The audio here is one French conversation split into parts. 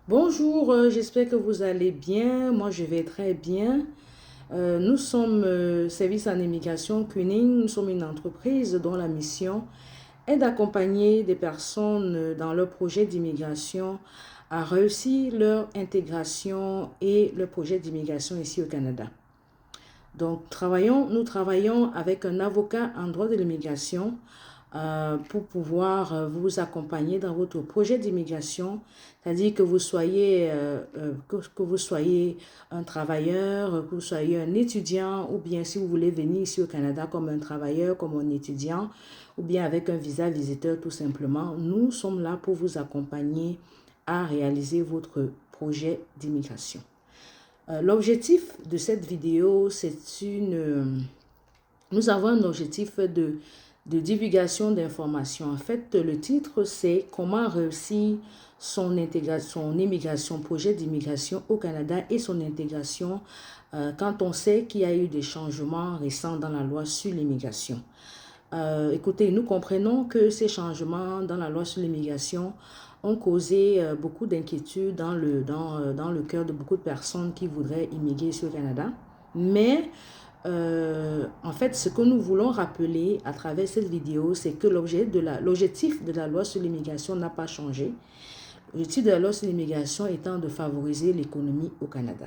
Bonjour, j'espère que vous allez bien. Moi, je vais très bien. Nous sommes Service en immigration Kuning. Nous sommes une entreprise dont la mission est d'accompagner des personnes dans leur projet d'immigration à réussir leur intégration et leur projet d'immigration ici au Canada. Donc, nous travaillons avec un avocat en droit de l'immigration pour pouvoir vous accompagner dans votre projet d'immigration, c'est-à-dire que vous soyez, que vous soyez un travailleur, que vous soyez un étudiant, ou bien si vous voulez venir ici au Canada comme un travailleur, comme un étudiant, ou bien avec un visa visiteur tout simplement, nous sommes là pour vous accompagner à réaliser votre projet d'immigration. L'objectif de cette vidéo, nous avons un objectif de divulgation d'informations. En fait, le titre, c'est comment réussir son immigration, projet d'immigration au Canada et son intégration quand on sait qu'il y a eu des changements récents dans la loi sur l'immigration. Écoutez, nous comprenons que ces changements dans la loi sur l'immigration ont causé beaucoup d'inquiétudes dans le cœur de beaucoup de personnes qui voudraient immigrer sur le Canada. Mais en fait, ce que nous voulons rappeler à travers cette vidéo, c'est que l'objectif de la loi sur l'immigration n'a pas changé. L'objectif de la loi sur l'immigration étant de favoriser l'économie au Canada.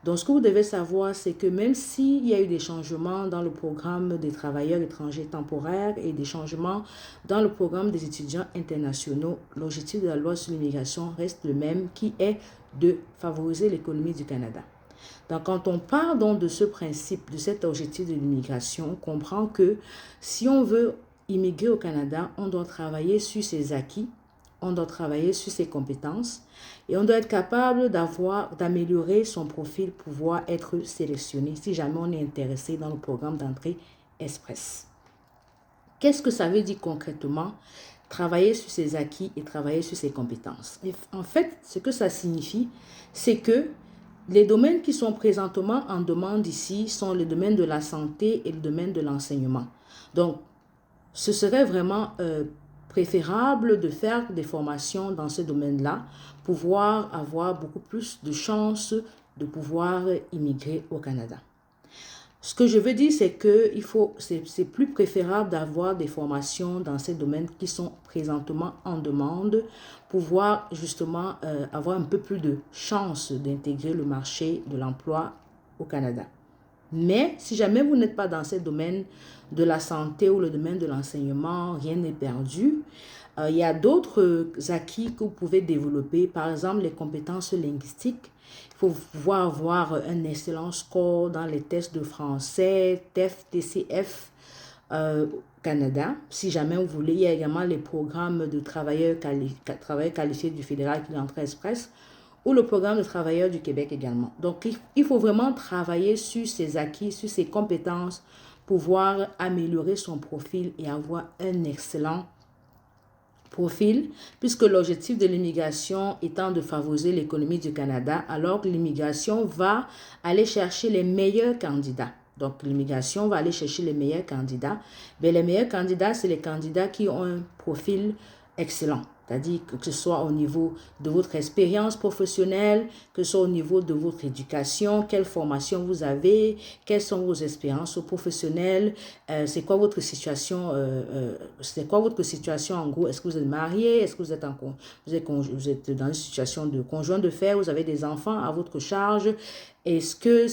Donc, ce que vous devez savoir, c'est que même s'il y a eu des changements dans le programme des travailleurs étrangers temporaires et des changements dans le programme des étudiants internationaux, l'objectif de la loi sur l'immigration reste le même, qui est de favoriser l'économie du Canada. Donc, quand on parle donc de ce principe, de cet objectif de l'immigration, on comprend que si on veut immigrer au Canada, on doit travailler sur ses acquis, on doit travailler sur ses compétences et on doit être capable d'améliorer son profil pour pouvoir être sélectionné si jamais on est intéressé dans le programme d'entrée express. Qu'est-ce que ça veut dire concrètement? Travailler sur ses acquis et travailler sur ses compétences. Et en fait, ce que ça signifie, c'est que les domaines qui sont présentement en demande ici sont le domaine de la santé et le domaine de l'enseignement. Donc, ce serait vraiment préférable de faire des formations dans ce domaine-là pour pouvoir avoir beaucoup plus de chances de pouvoir immigrer au Canada. Ce que je veux dire, c'est que c'est plus préférable d'avoir des formations dans ces domaines qui sont présentement en demande pour pouvoir justement avoir un peu plus de chances d'intégrer le marché de l'emploi au Canada. Mais si jamais vous n'êtes pas dans ces domaines de la santé ou le domaine de l'enseignement, rien n'est perdu. Il y a d'autres acquis que vous pouvez développer, par exemple les compétences linguistiques. Il faut pouvoir avoir un excellent score dans les tests de français, TEF, TCF, Canada. Si jamais vous voulez, il y a également les programmes de travailleurs qualifiés du fédéral qui est l'entrée express ou le programme de travailleurs du Québec également. Donc, il faut vraiment travailler sur ses acquis, sur ses compétences, pouvoir améliorer son profil et avoir un excellent profil, puisque l'objectif de l'immigration étant de favoriser l'économie du Canada, alors que l'immigration va aller chercher les meilleurs candidats. Donc, l'immigration va aller chercher les meilleurs candidats. Mais les meilleurs candidats, c'est les candidats qui ont un profil excellent. C'est-à-dire que ce soit au niveau de votre expérience professionnelle, que ce soit au niveau de votre éducation, quelle formation vous avez, quelles sont vos expériences professionnelles, c'est quoi votre situation, en gros, est-ce que vous êtes marié, est-ce que vous êtes vous êtes dans une situation de conjoint de fait, vous avez des enfants à votre charge, est-ce que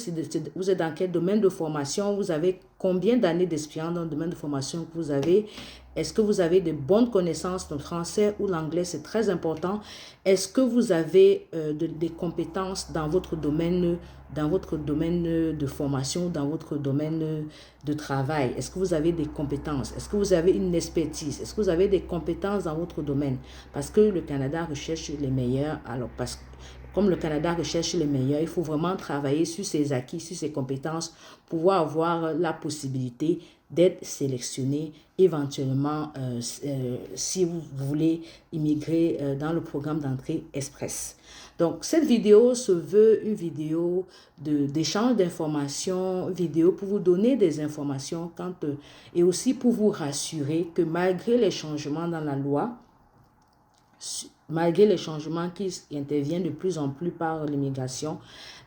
vous êtes dans quel domaine de formation, vous avez combien d'années d'expérience dans le domaine de formation que vous avez, est-ce que vous avez de bonnes connaissances de français ou l'anglais, c'est très important. Est-ce que vous avez des compétences dans votre domaine de formation, dans votre domaine de travail? Est-ce que vous avez des compétences? Est-ce que vous avez une expertise? Est-ce que vous avez des compétences dans votre domaine? Parce que le Canada recherche les meilleurs. Alors, comme le Canada recherche les meilleurs, il faut vraiment travailler sur ses acquis, sur ses compétences, pour pouvoir avoir la possibilité d'être sélectionné éventuellement si vous voulez immigrer dans le programme d'entrée express. Donc, cette vidéo se veut une vidéo d'échange d'informations, vidéo pour vous donner des informations et aussi pour vous rassurer que malgré les changements dans la loi, malgré les changements qui interviennent de plus en plus par l'immigration,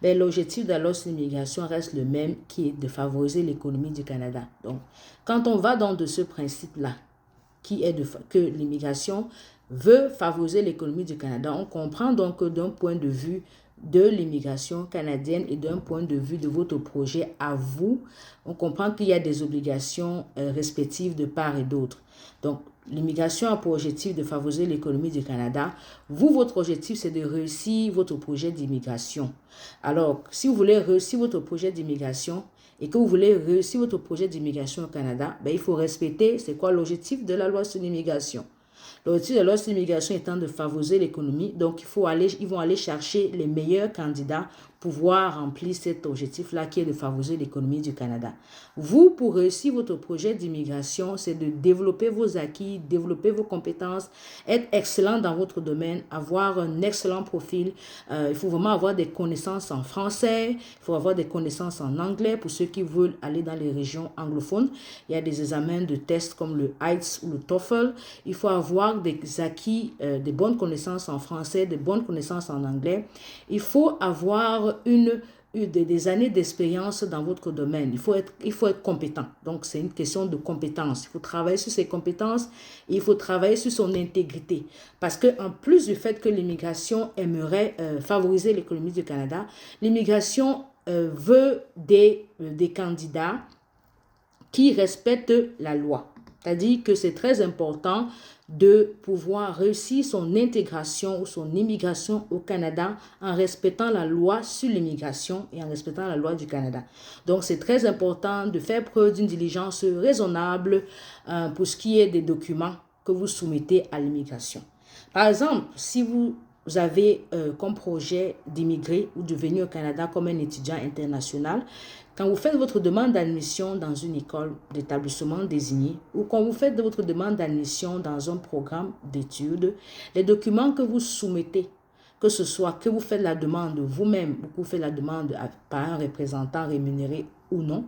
ben, l'objectif de la loi sur l'immigration reste le même, qui est de favoriser l'économie du Canada. Donc, quand on va dans de ce principe-là, qui est que l'immigration veut favoriser l'économie du Canada, on comprend donc que d'un point de vue de l'immigration canadienne et d'un point de vue de votre projet à vous, on comprend qu'il y a des obligations respectives de part et d'autre. Donc, l'immigration a pour objectif de favoriser l'économie du Canada. Vous, votre objectif, c'est de réussir votre projet d'immigration. Alors, si vous voulez réussir votre projet d'immigration et que vous voulez réussir votre projet d'immigration au Canada, ben, il faut respecter, c'est quoi l'objectif de la loi sur l'immigration. L'objectif de la loi sur l'immigration étant de favoriser l'économie, donc ils vont aller chercher les meilleurs candidats pour pouvoir remplir cet objectif-là qui est de favoriser l'économie du Canada. Vous, pour réussir votre projet d'immigration, c'est de développer vos acquis, développer vos compétences, être excellent dans votre domaine, avoir un excellent profil. Il faut vraiment avoir des connaissances en français, il faut avoir des connaissances en anglais pour ceux qui veulent aller dans les régions anglophones. Il y a des examens de tests comme le IELTS ou le TOEFL. Il faut avoir des acquis, des bonnes connaissances en français, des bonnes connaissances en anglais. Il faut avoir des années d'expérience dans votre domaine. Il faut être compétent. Donc, c'est une question de compétence. Il faut travailler sur ses compétences et il faut travailler sur son intégrité. Parce qu'en plus du fait que l'immigration aimerait favoriser l'économie du Canada, l'immigration veut des candidats qui respectent la loi. C'est-à-dire que c'est très important de pouvoir réussir son intégration ou son immigration au Canada en respectant la loi sur l'immigration et en respectant la loi du Canada. Donc, c'est très important de faire preuve d'une diligence raisonnable pour ce qui est des documents que vous soumettez à l'immigration. Par exemple, si vous avez comme projet d'immigrer ou de venir au Canada comme un étudiant international, quand vous faites votre demande d'admission dans une école d'établissement désigné ou quand vous faites votre demande d'admission dans un programme d'études, les documents que vous soumettez, que ce soit que vous faites la demande vous-même ou que vous faites la demande par un représentant rémunéré ou non,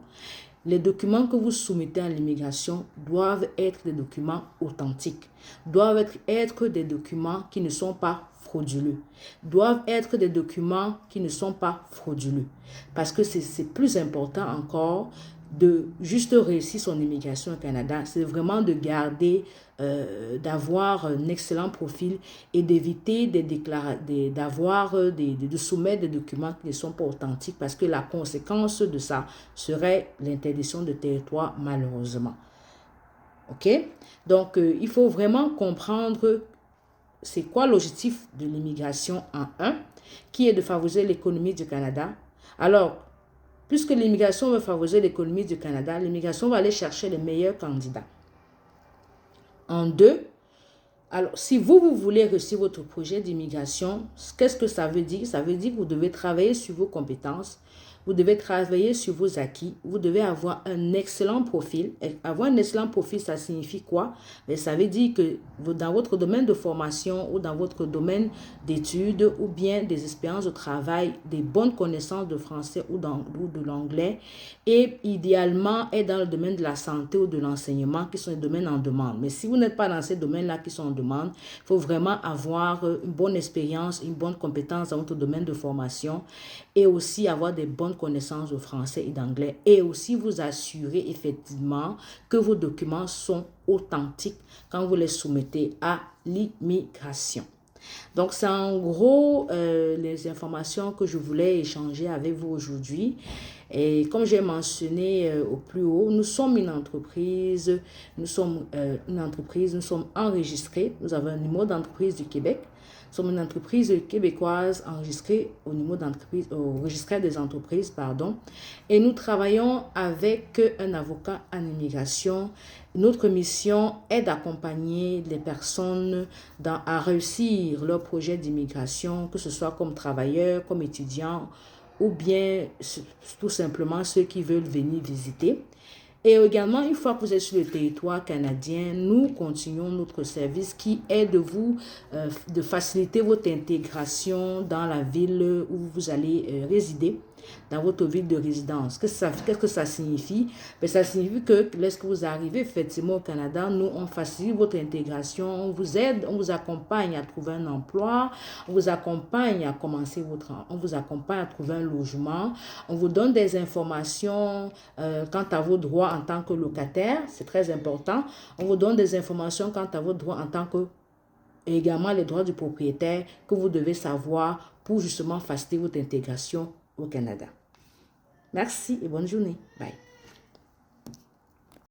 les documents que vous soumettez à l'immigration doivent être des documents authentiques, doivent être des documents qui ne sont pas frauduleux, doivent être des documents qui ne sont pas frauduleux. Parce que c'est plus important encore de juste réussir son immigration au Canada, c'est vraiment de garder, d'avoir un excellent profil et d'éviter de soumettre des documents qui ne sont pas authentiques parce que la conséquence de ça serait l'interdiction de territoire malheureusement. OK? Donc, il faut vraiment comprendre c'est quoi l'objectif de l'immigration en un, qui est de favoriser l'économie du Canada. Alors, puisque l'immigration veut favoriser l'économie du Canada, l'immigration va aller chercher les meilleurs candidats. En deux, alors si vous voulez réussir votre projet d'immigration, qu'est-ce que ça veut dire? Ça veut dire que vous devez travailler sur vos compétences, vous devez travailler sur vos acquis, vous devez avoir un excellent profil. Et avoir un excellent profil, ça signifie quoi? Mais ça veut dire que dans votre domaine de formation ou dans votre domaine d'études ou bien des expériences de travail, des bonnes connaissances de français ou de l'anglais et idéalement est dans le domaine de la santé ou de l'enseignement qui sont des domaines en demande. Mais si vous n'êtes pas dans ces domaines-là qui sont en demande, il faut vraiment avoir une bonne expérience, une bonne compétence dans votre domaine de formation et aussi avoir des bonnes connaissances de français et d'anglais et aussi vous assurer effectivement que vos documents sont authentiques quand vous les soumettez à l'immigration. Donc, c'est en gros les informations que je voulais échanger avec vous aujourd'hui. Et comme j'ai mentionné au plus haut, nous sommes une entreprise, nous sommes enregistrés, nous avons un numéro d'entreprise du Québec. Nous sommes une entreprise québécoise enregistrée au niveau d'entreprise, au registre des entreprises, et nous travaillons avec un avocat en immigration. Notre mission est d'accompagner les personnes à réussir leur projet d'immigration, que ce soit comme travailleurs, comme étudiants, ou bien tout simplement ceux qui veulent venir visiter. Et également, une fois que vous êtes sur le territoire canadien, nous continuons notre service qui est de faciliter votre intégration dans la ville où vous allez résider. dans votre ville de résidence. Qu'est-ce que ça signifie? Ben, ça signifie que lorsque vous arrivez effectivement au Canada, nous, on facilite votre intégration, on vous aide, on vous accompagne à trouver un emploi, on vous accompagne à commencer on vous accompagne à trouver un logement, on vous donne des informations quant à vos droits en tant que locataire, c'est très important. On vous donne des informations quant à vos droits en tant que, et également les droits du propriétaire que vous devez savoir pour justement faciliter votre intégration au Canada. Merci et bonne journée. Bye.